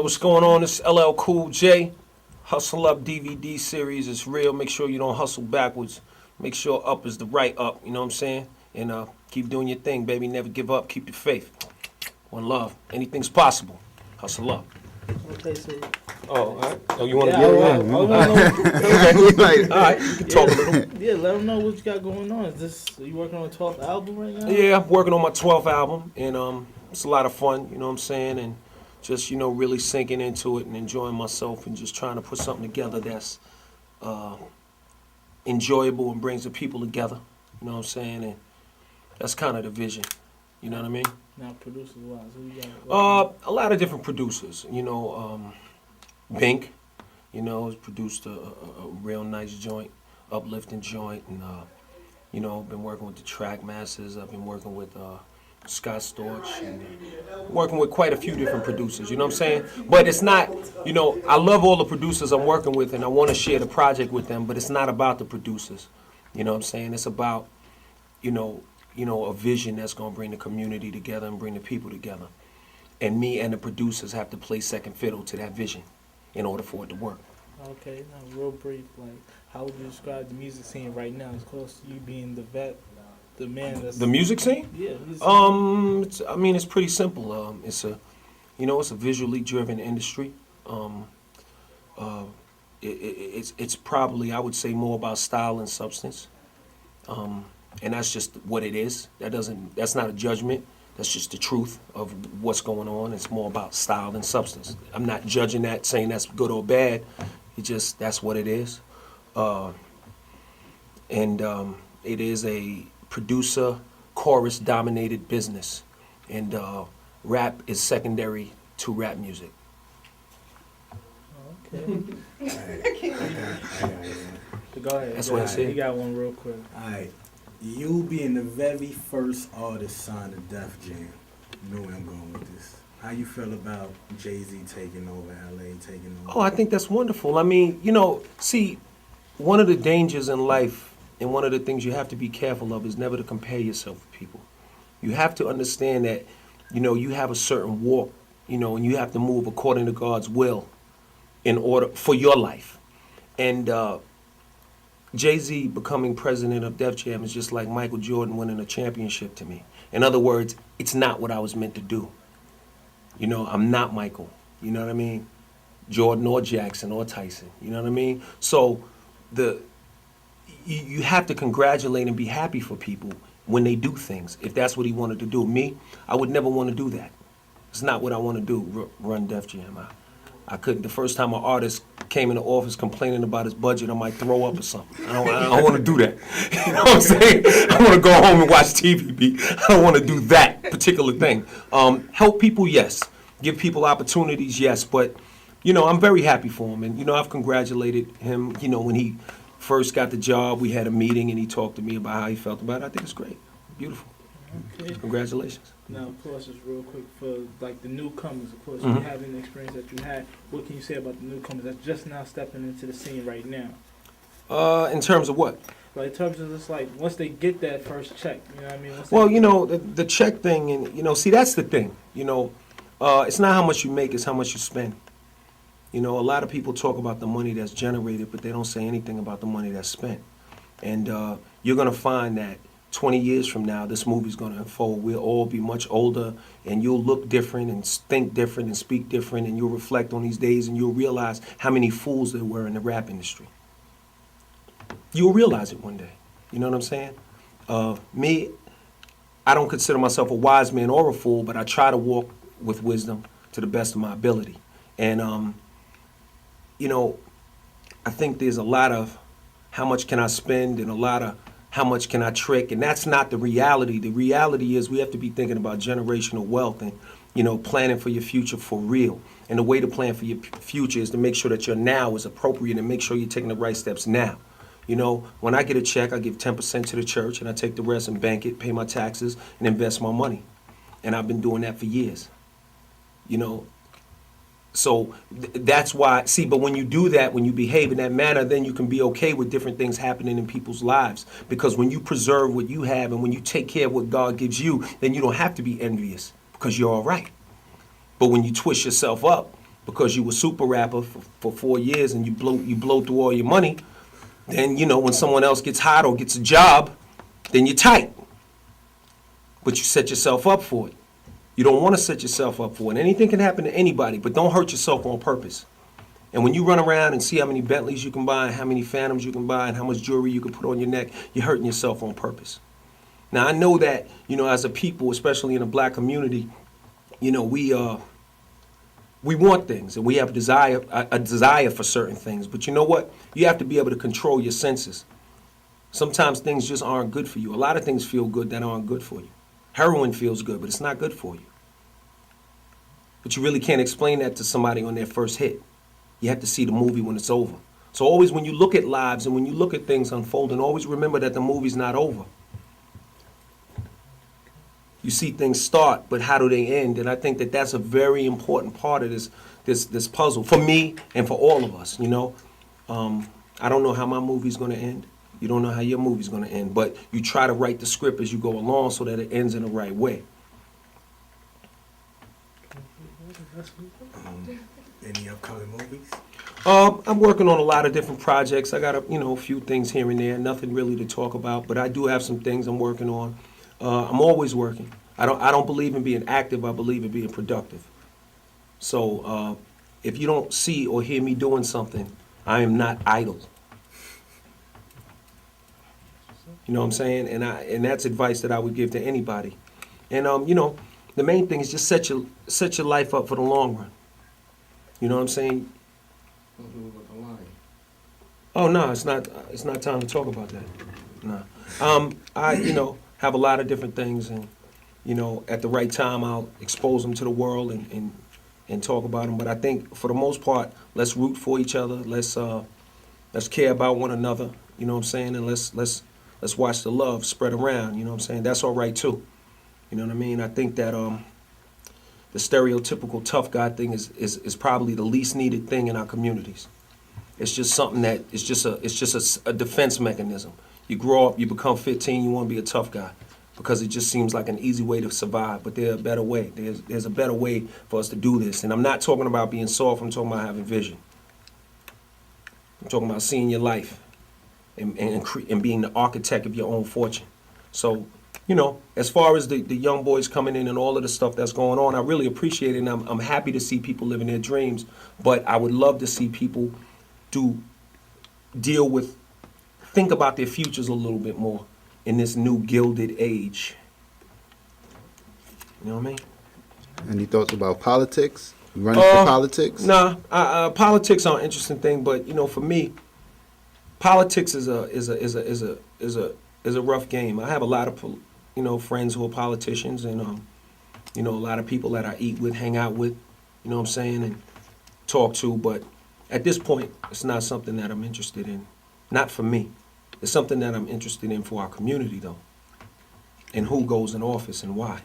what's going on? This is LL Cool J. Hustle Up DVD series is real. Make sure you don't hustle backwards. Make sure up is the right up, you know what I'm saying? And keep doing your thing, baby. Never give up. Keep the faith. One love. Anything's possible. Hustle up. Okay, so. Oh, all right. Oh, you want to Yeah, get I it? All right, you can talk a little. Yeah, let them know what you got going on. Are you working on a 12th album right now? Yeah, I'm working on my 12th album, and it's a lot of fun, you know what I'm saying? And just, really sinking into it and enjoying myself and just trying to put something together that's enjoyable and brings the people together, you know what I'm saying? And that's kind of the vision, you know what I mean? Now, producers-wise, who you got? A lot of different producers, Bink, has produced a real nice joint, uplifting joint, and, been working with the Track Masters. I've been working with Scott Storch, and working with quite a few different producers, you know what I'm saying? But it's not, I love all the producers I'm working with, and I want to share the project with them, but it's not about the producers, you know what I'm saying? It's about, a vision that's going to bring the community together and bring the people together. And me and the producers have to play second fiddle to that vision in order for it to work. Okay, now real brief, how would you describe the music scene right now? Of course, you being the vet, the man that's... The music scene? Yeah. It's pretty simple. It's a visually driven industry. It's probably, I would say, more about style and substance. And that's just what it is. That's not a judgment. That's just the truth of what's going on. It's more about style and substance. I'm not judging that, saying that's good or bad. That's what it is. It is a producer, chorus-dominated business. And rap is secondary to rap music. Okay. Go ahead. That's what I said. You got one real quick. All right. You being the very first artist signed to Def Jam, you know where I'm going with this. How you feel about Jay-Z taking over, LA taking over? Oh, I think that's wonderful. See, one of the dangers in life and one of the things you have to be careful of is never to compare yourself with people. You have to understand that, you have a certain walk, and you have to move according to God's will in order for your life. And Jay-Z becoming president of Def Jam is just like Michael Jordan winning a championship to me. In other words, it's not what I was meant to do. I'm not Michael, you know what I mean? Jordan or Jackson or Tyson, you know what I mean? So you have to congratulate and be happy for people when they do things, if that's what he wanted to do. Me, I would never want to do that. It's not what I want to do, run Def Jam. I couldn't. The first time an artist came in the office complaining about his budget, I might throw up or something. I don't want to do that. You know what I'm saying? I want to go home and watch TV. I don't want to do that particular thing. Help people, yes. Give people opportunities, yes. But, I'm very happy for him. And, I've congratulated him. When he first got the job, we had a meeting and he talked to me about how he felt about it. I think it's great. Beautiful. Okay. Congratulations. Now, of course, just real quick for the newcomers. Of course, Mm-hmm. you having the experience that you had. What can you say about the newcomers that's just now stepping into the scene right now? In terms of what? In terms of just once they get that first check, you know what I mean? Well, the check thing, and see, that's the thing. It's not how much you make; it's how much you spend. A lot of people talk about the money that's generated, but they don't say anything about the money that's spent. And you're gonna find that 20 years from now, this movie's going to unfold. We'll all be much older, and you'll look different and think different and speak different, and you'll reflect on these days, and you'll realize how many fools there were in the rap industry. You'll realize it one day. You know what I'm saying? Me, I don't consider myself a wise man or a fool, but I try to walk with wisdom to the best of my ability. And, I think there's a lot of how much can I spend and a lot of how much can I trick? And that's not the reality. The reality is we have to be thinking about generational wealth and, planning for your future for real. And the way to plan for your future is to make sure that your now is appropriate and make sure you're taking the right steps now. When I get a check, I give 10% to the church and I take the rest and bank it, pay my taxes, and invest my money. And I've been doing that for years. So that's why, but when you do that, when you behave in that manner, then you can be okay with different things happening in people's lives. Because when you preserve what you have and when you take care of what God gives you, then you don't have to be envious because you're all right. But when you twist yourself up, because you were super rapper for 4 years and you blow through all your money, then, you know, when someone else gets hot or gets a job, then you're tight. But you set yourself up for it. You don't want to set yourself up for it. Anything can happen to anybody, but don't hurt yourself on purpose. And when you run around and see how many Bentleys you can buy, and how many Phantoms you can buy, and how much jewelry you can put on your neck, you're hurting yourself on purpose. Now, I know that, you know, as a people, especially in the black community, you know, we want things, and we have a desire for certain things. But you know what? You have to be able to control your senses. Sometimes things just aren't good for you. A lot of things feel good that aren't good for you. Heroin feels good, but it's not good for you. But you really can't explain that to somebody on their first hit. You have to see the movie when it's over. So always when you look at lives and when you look at things unfolding, always remember that the movie's not over. You see things start, but how do they end? And I think that that's a very important part of this puzzle for me and for all of us, you know. I don't know how my movie's going to end. You don't know how your movie's going to end, but you try to write the script as you go along so that it ends in the right way. Any upcoming movies? I'm working on a lot of different projects. I got a few things here and there. Nothing really to talk about, but I do have some things I'm working on. I'm always working. I don't believe in being active. I believe in being productive. So if you don't see or hear me doing something, I am not idle. You know what I'm saying? And that's advice that I would give to anybody. And the main thing is just set your life up for the long run. You know what I'm saying? Oh no, it's not time to talk about that. No. I have a lot of different things, and at the right time I'll expose them to the world and talk about them. But I think for the most part, let's root for each other. Let's care about one another. You know what I'm saying? And let's watch the love spread around. You know what I'm saying? That's all right too. You know what I mean? I think that the stereotypical tough guy thing is probably the least needed thing in our communities. It's just something that it's just a defense mechanism. You grow up, you become 15, you want to be a tough guy because it just seems like an easy way to survive. But there's a better way. There's a better way for us to do this. And I'm not talking about being soft. I'm talking about having vision. I'm talking about seeing your life and being the architect of your own fortune. So, as far as the young boys coming in and all of the stuff that's going on, I really appreciate it, and I'm happy to see people living their dreams. But I would love to see people think about their futures a little bit more in this new gilded age. You know what I mean? Any thoughts about politics? You running for politics? Nah, politics are an interesting thing, but for me, politics is a rough game. I have a lot of friends who are politicians, and a lot of people that I eat with, hang out with, you know what I'm saying, and talk to. But at this point, it's not something that I'm interested in. Not for me. It's something that I'm interested in for our community, though, and who goes in office and why.